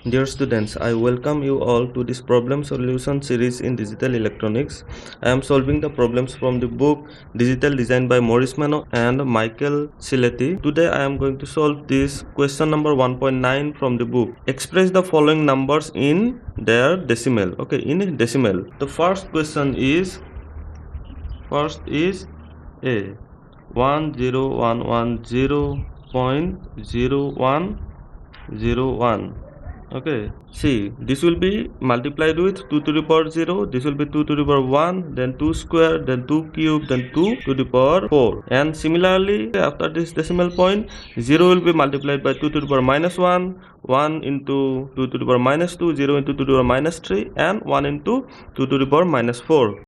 Dear students, I welcome you all to this problem solution series in digital electronics. I am solving the problems from the book Digital Design by Maurice Mano and Michael Siletti. Today I am going to solve this question number 1.9 from the book. Express the following numbers in their decimal. Okay, in decimal. The first question is A 10110.0101. Okay, see, this will be multiplied with 2 to the power 0, this will be 2 to the power 1, then 2 square, then 2 cube, then 2 to the power 4. And similarly, after this decimal point, 0 will be multiplied by 2 to the power minus 1, 1 into 2 to the power minus 2, 0 into 2 to the power minus 3, and 1 into 2 to the power minus 4.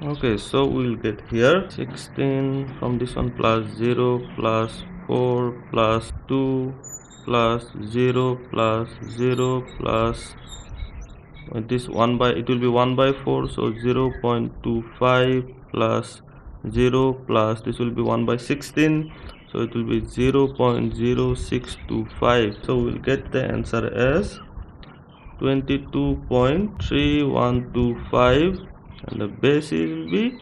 Okay, so we'll get here 16 from this one plus 0 plus 4 plus 2 plus 0 plus 0 plus this 1 by, it will be 1 by 4, so 0.25 plus 0 plus this will be 1 by 16, so it will be 0.0625. so we'll get the answer as 22.3125, and the base will be,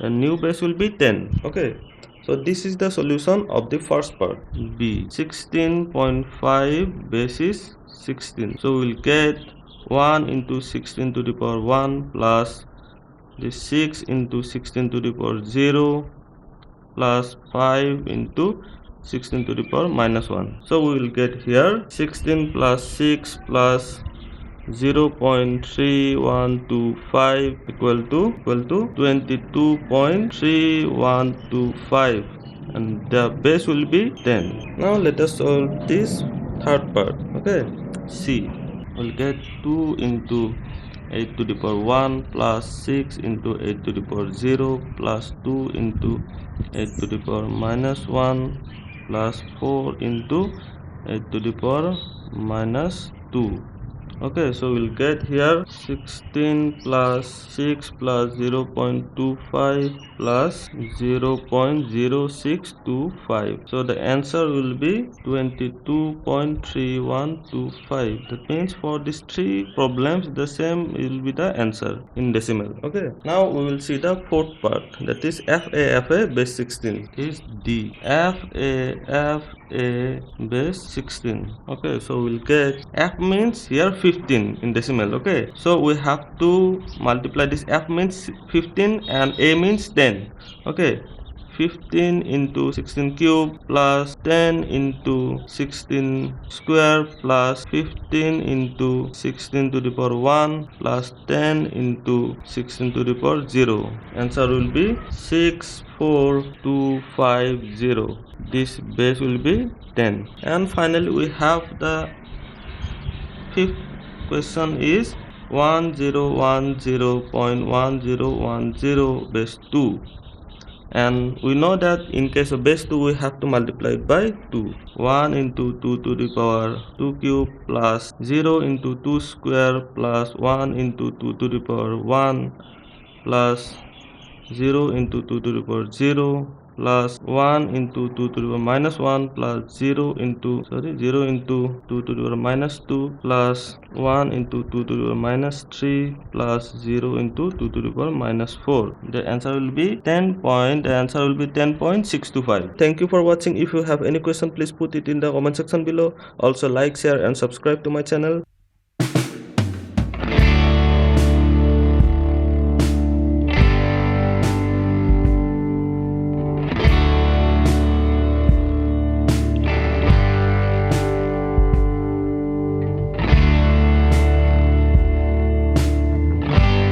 a new base will be 10. Okay, so this is the solution of the first part. B 16.5 base is 16, so we'll get 1 into 16 to the power 1 plus the 6 into 16 to the power 0 plus 5 into 16 to the power minus 1. So we will get here 16 plus 6 plus 0.3125 equal to 22.3125, and the base will be 10. Now let us solve this third part. Okay, C, we'll get 2 into 8 to the power 1 plus 6 into 8 to the power 0 plus 2 into 8 to the power minus 1 plus 4 into 8 to the power minus 2. Okay, so we'll get here 16 plus 6 plus 0.25 plus 0.0625. so the answer will be 22.3125. that means for these three problems the same will be the answer in decimal. Okay, now we will see the fourth part, that is FA base 16 is D. FA base 16. Okay, so we'll get F means here 15 in decimal. Okay, so we have to multiply this. F means 15 and A means 10. Okay, 15 into 16 cube plus 10 into 16 square plus 15 into 16 to the power 1 plus 10 into 16 to the power 0. Answer will be 64250. This base will be 10. And finally we have the fifth question is 1010.1010 base 2, and we know that in case of base 2 we have to multiply it by 2. 1 into 2 to the power 2 cube plus 0 into 2 square plus 1 into 2 to the power 1 plus 0 into 2 to the power 0 plus 1 into 2 to the power minus 1 plus 0 into 2 to the power minus 2 plus 1 into 2 to the power minus 3 plus 0 into 2 to the power minus 4. The answer will be 10.625. Thank you for watching. If you have any question, please put it in the comment section below. Also like, share and subscribe to my channel.